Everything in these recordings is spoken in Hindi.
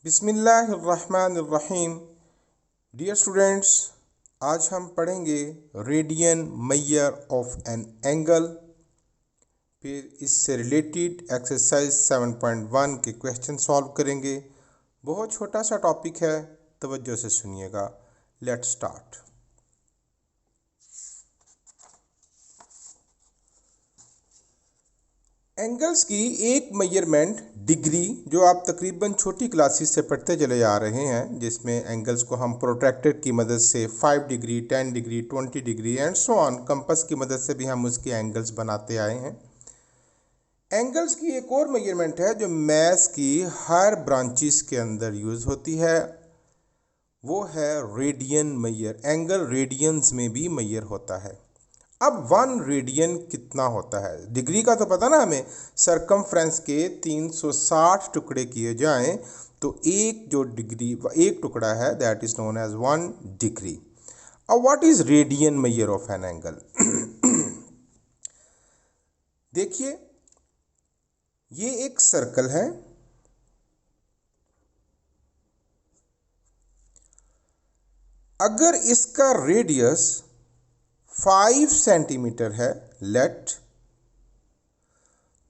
बिस्मिल्लाहिर्रहमानिर्रहीम। डियर स्टूडेंट्स, आज हम पढ़ेंगे radian measure of an angle. फिर इससे रिलेटेड एक्सरसाइज 7.1 के क्वेश्चन सॉल्व करेंगे। बहुत छोटा सा टॉपिक है, तवज्जो से सुनिएगा। Let's start. एंगल्स की एक मेजरमेंट डिग्री, जो आप तकरीबन छोटी क्लासेस से पढ़ते चले आ रहे हैं, जिसमें एंगल्स को हम प्रोट्रैक्टर की मदद से 5 degree, 10 degree, 20 degree and so on, compass की मदद से भी हम उसके एंगल्स बनाते आए हैं। एंगल्स की एक और मेजरमेंट है जो मैथ्स की हर ब्रांचेस के अंदर यूज़ होती है, वो है रेडियन मेजर। एंगल रेडियंस में भी मेजर होता है। अब 1 रेडियन कितना होता है? डिग्री का तो पता ना हमें। सरकमफ्रेंस के 360 टुकड़े किए जाएं तो एक टुकड़ा है, that is known as 1 degree. अब what is radian measure of an angle? देखिए, ये एक सर्कल है। अगर इसका रेडियस 5 सेंटीमीटर है लेट,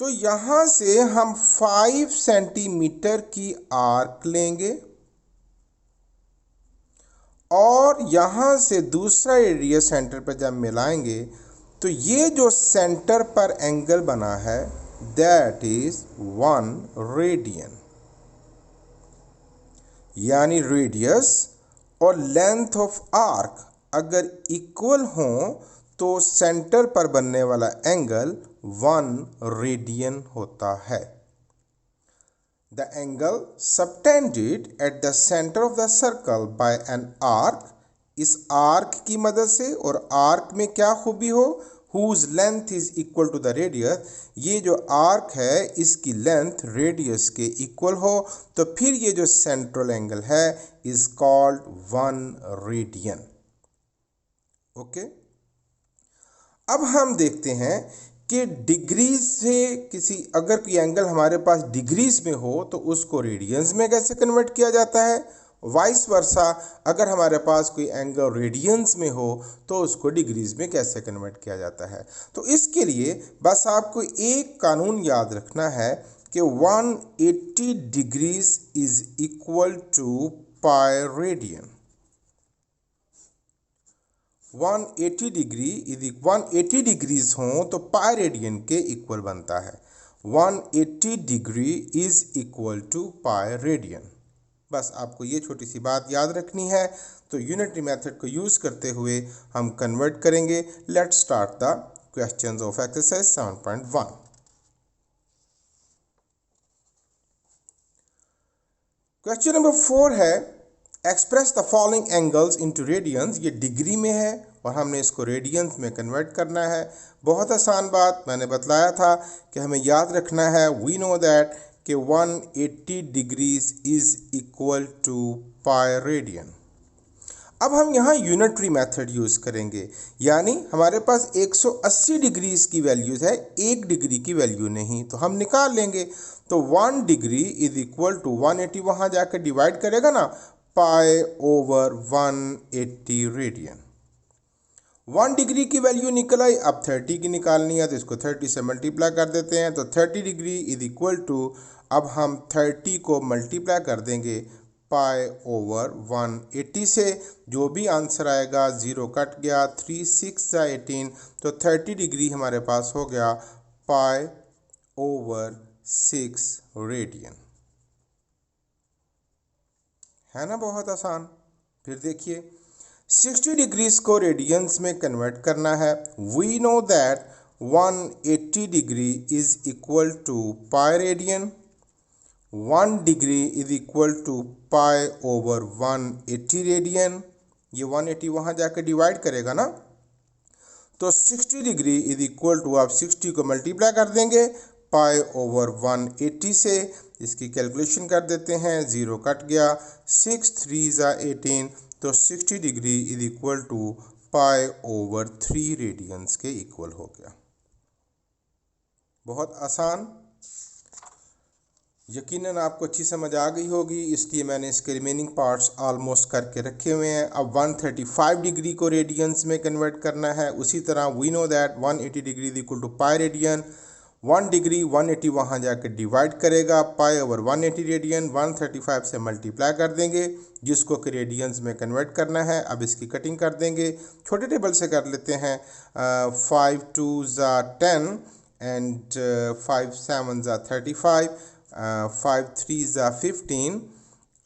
तो यहां से हम 5 सेंटीमीटर की आर्क लेंगे और यहां से दूसरा एरिया सेंटर पर जब मिलाएंगे तो ये जो सेंटर पर एंगल बना है, दैट इज 1 रेडियन। यानी रेडियस और लेंथ ऑफ आर्क अगर इक्वल हो तो सेंटर पर बनने वाला एंगल 1 रेडियन होता है। The angle subtended at the center of the circle by an arc, इस आर्क की मदद से, और आर्क में क्या खूबी हो, whose length is equal to the radius, ये जो आर्क है इसकी लेंथ रेडियस के इक्वल हो, तो फिर ये जो सेंट्रल एंगल है इज कॉल्ड 1 रेडियन। ओके, अब हम देखते हैं कि डिग्रीज से अगर कोई एंगल हमारे पास डिग्रीज में हो तो उसको रेडियंस में कैसे कन्वर्ट किया जाता है, वाइस वर्सा अगर हमारे पास कोई एंगल रेडियंस में हो तो उसको डिग्रीज में कैसे कन्वर्ट किया जाता है। तो इसके लिए बस आपको एक कानून याद रखना है कि 180 degrees is equal to pi radian. 180 degrees हों तो पाई रेडियन के इक्वल बनता है। 180 degree is equal to pi radian. बस आपको ये छोटी सी बात याद रखनी है। तो यूनिटरी मेथड को यूज करते हुए हम कन्वर्ट करेंगे। Let's start the questions of exercise 7.1। Question number 4 है, express the following angles into radiance. ये डिग्री में है और हमने इसको रेडियंस में कन्वर्ट करना है। बहुत आसान बात, मैंने बतलाया था कि हमें याद रखना है, वी नो दैट कि 180 degrees is equal to pi radian. अब हम यहाँ यूनिटरी मेथड यूज़ करेंगे, यानी हमारे पास 180 डिग्रीज की वैल्यूज़ है, 1 डिग्री की वैल्यू नहीं, तो हम निकाल लेंगे। तो 1 डिग्री इज इक्वल टू 180, वहाँ जाकर डिवाइड करेगा ना, पाई ओवर 180 रेडियन। 1 डिग्री की वैल्यू निकल आई। अब 30 की निकालनी है तो इसको 30 से मल्टीप्लाई कर देते हैं, तो 30 डिग्री इज इक्वल टू, अब हम 30 को मल्टीप्लाई कर देंगे पाई ओवर 180 से, जो भी आंसर आएगा 0 कट गया, 3 6 18, तो 30 डिग्री हमारे पास हो गया पाई ओवर 6 रेडियन। है ना बहुत आसान। फिर देखिए, 60 डिग्रीज को रेडियंस में कन्वर्ट करना है। We know that 180 degree is equal to pi radian. 1 degree is equal to pi over 180 radian. ये 180 वहाँ जाकर डिवाइड करेगा ना, तो 60 डिग्री इज इक्वल टू, आप 60 को मल्टीप्लाई कर देंगे पाई ओवर 180 से, इसकी कैलकुलेशन कर देते हैं, 0 कट गया, 6 3 18, तो 60 degree is equal to pi over 3 radians के इक्वल हो गया। बहुत आसान। यकीनन आपको अच्छी समझ आ गई होगी, इसलिए मैंने इसके रिमेनिंग पार्ट्स ऑलमोस्ट करके रखे हुए हैं। अब 135 डिग्री को रेडियंस में कन्वर्ट करना है। उसी तरह we know that 180 degree is equal to pi radian. 1 degree 180 वहाँ जाकर डिवाइड करेगा, पाई ओवर 180 रेडियन 135 से मल्टीप्लाई कर देंगे, जिसको कि रेडियंस में कन्वर्ट करना है। अब इसकी कटिंग कर देंगे, छोटे टेबल से कर लेते हैं। 5 2 ज़ा 10 एंड 5 7 ज़ा 35, 5 3 ज़ा 15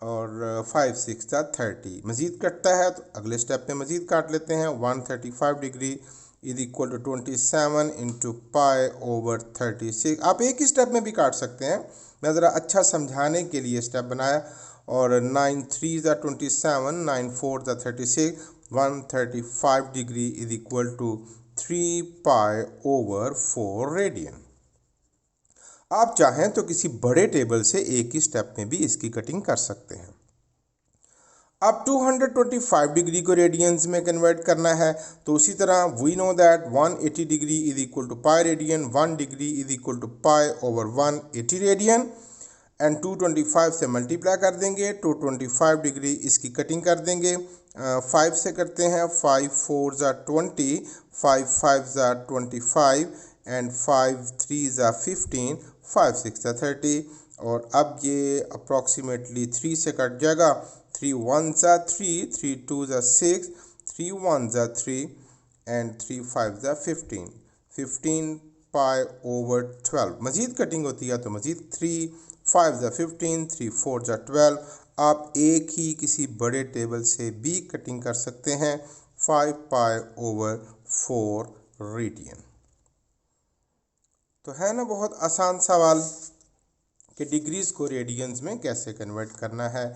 और 5 6 ज़ा 30। मज़ीद कटता है तो अगले स्टेप पे मज़ीद काट लेते हैं। 135 degree is equal to 27 into pi over 36। आप एक ही स्टेप में भी काट सकते हैं, मैं ज़रा अच्छा समझाने के लिए स्टेप बनाया। और 9 3 ज़ा 27, 9 4 ज़ा 36, 135 degree is equal to 3 pi over 4 radian. आप चाहें तो किसी बड़े टेबल से एक ही स्टेप में भी इसकी कटिंग कर सकते हैं। अब 225 डिग्री को रेडियंस में कन्वर्ट करना है, तो उसी तरह we know that 180 degree is equal to pi radian, 1 degree is equal to pi over 180 radian and 225 से मल्टीप्लाई कर देंगे। 225 डिग्री इसकी कटिंग कर देंगे, 5 से करते हैं। 5 4 ज़ा 20, 5 5 ज़ा 25 एंड 5 3 ज़ा 15, 5 6 ज़ा 30। और अब ये अप्रॉक्सीमेटली 3 से कट जाएगा। 3 1 ज़ा 3, 3 2 ज़ा 6, 3 1 ज़ा 3 एंड 3 5 ज़ा 15, 15 पाई ओवर 12। मज़ीद कटिंग होती है तो मज़ीद 3 5 ज़ा 15, 3 4 ज़ा 12। आप एक ही किसी बड़े टेबल से भी कटिंग कर सकते हैं। 5 पाई ओवर 4 रेडियन। तो है ना बहुत आसान सवाल कि डिग्रीज को रेडियंस में कैसे कन्वर्ट करना है।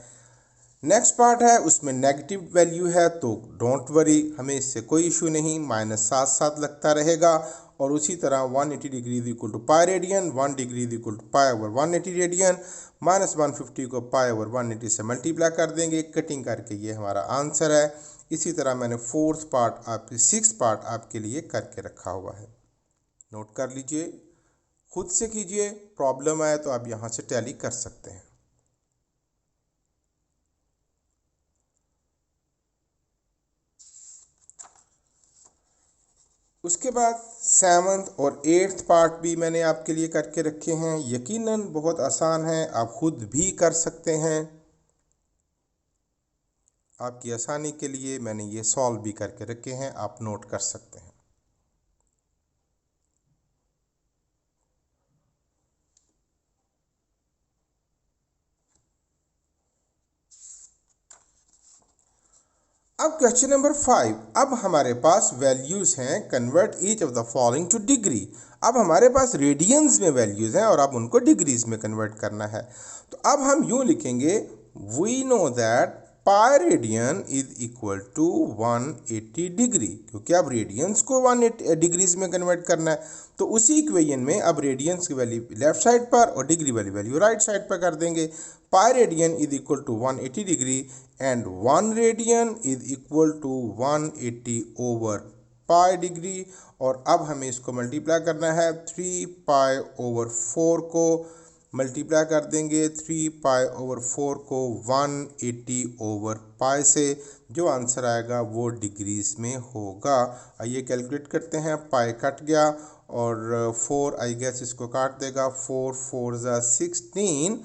नेक्स्ट पार्ट है, उसमें नेगेटिव वैल्यू है तो डोंट वरी, हमें इससे कोई इशू नहीं, -7 7 लगता रहेगा। और उसी तरह 180 degree is equal to pi radian, 1 degree is equal to pi over 180 radian, -150 को पाई ओवर 180 से मल्टीप्लाई कर देंगे कटिंग करके। ये हमारा आंसर है। इसी तरह मैंने सिक्स पार्ट आपके लिए करके रखा हुआ है, नोट कर लीजिए, खुद से कीजिए। प्रॉब्लम आए तो आप यहाँ से टैली कर सकते हैं। उसके बाद 7th और 8th पार्ट भी मैंने आपके लिए करके रखे हैं। यकीनन बहुत आसान है, आप खुद भी कर सकते हैं। आपकी आसानी के लिए मैंने ये सॉल्व भी करके रखे हैं, आप नोट कर सकते हैं। अब क्वेश्चन नंबर 5। अब हमारे पास वैल्यूज हैं, convert each of the following two degree. अब हमारे पास रेडियंस में वैल्यूज हैं और अब उनको डिग्रीज में कन्वर्ट करना है। तो अब हम यूं लिखेंगे, we know that pi radian is equal to 180 degree, क्योंकि अब रेडियंस को 180 डिग्रीज में कन्वर्ट करना है। तो उसी इक्वेशन में अब रेडियंस की वैल्यू लेफ्ट साइड पर और डिग्री वाली वैल्यू राइट साइड पर कर देंगे। Pi radian is equal to 180 degree and 1 radian is equal to 180 over pi degree. और अब हमें इसको मल्टीप्लाई करना है। 3 पाई ओवर 4 को मल्टीप्लाई कर देंगे 3 पाई ओवर 4 को 180 ओवर पाई से। जो आंसर आएगा वो डिग्रीज में होगा। आइए कैलकुलेट करते हैं। पाई कट गया और 4 आई गेस इसको काट देगा। 4 4 ज़ा 16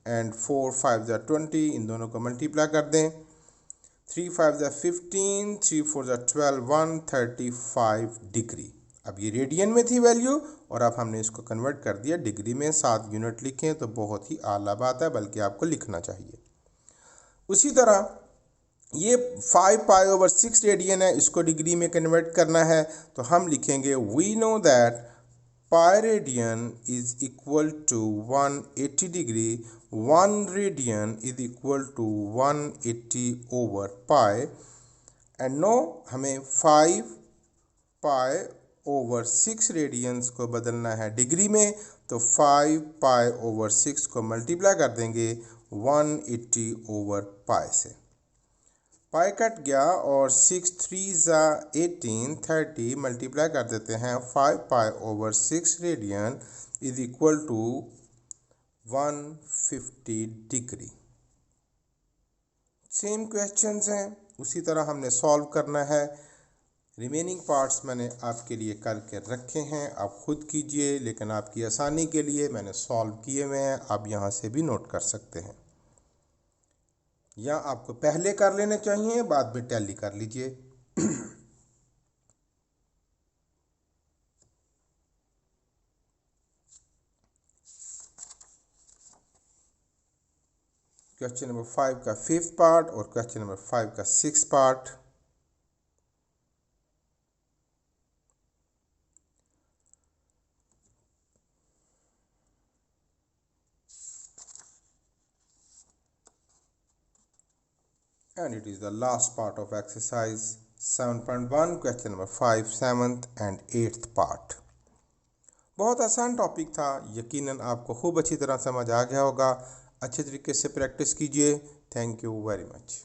एंड 4 5 ज़ा 20, इन दोनों को मल्टीप्लाई कर दें। 3 5 ज़ा 15, 3 4 ज़ा 12, 135 डिग्री। अब ये रेडियन में थी वैल्यू और अब हमने इसको कन्वर्ट कर दिया डिग्री में। 7 यूनिट लिखें तो बहुत ही आला बात है, बल्कि आपको लिखना चाहिए। उसी तरह ये 5 पाई ओवर 6 रेडियन है, इसको डिग्री में कन्वर्ट करना है तो हम लिखेंगे, we know that pi radian is equal to 180 degree, 1 radian is equal to 180 over pi. And no हमें 5 पाई ओवर 6 रेडियंस को बदलना है डिग्री में, तो 5 पाई ओवर 6 को मल्टीप्लाई कर देंगे 180 ओवर पाई से। पाई कट गया और 6 3 ज़ा 18, 30 मल्टीप्लाई कर देते हैं। 5 pi over 6 radian is equal to 150 degree. Same questions हैं, उसी तरह हमने सॉल्व करना है। रिमेनिंग पार्ट्स मैंने आपके लिए करके रखे हैं, आप खुद कीजिए, लेकिन आपकी आसानी के लिए मैंने सॉल्व किए हुए हैं, आप यहाँ से भी नोट कर सकते हैं, या आपको पहले कर लेने चाहिए, बाद में टैली कर लीजिए। क्वेश्चन नंबर 5 का 5th पार्ट और क्वेश्चन नंबर 5 का 6th part. And it is the last part of exercise 7.1, question number 5, 7th and 8th part। बहुत आसान टॉपिक था, यकीनन आपको खूब अच्छी तरह समझ आ गया होगा। अच्छे तरीके से प्रैक्टिस कीजिए। Thank you very much.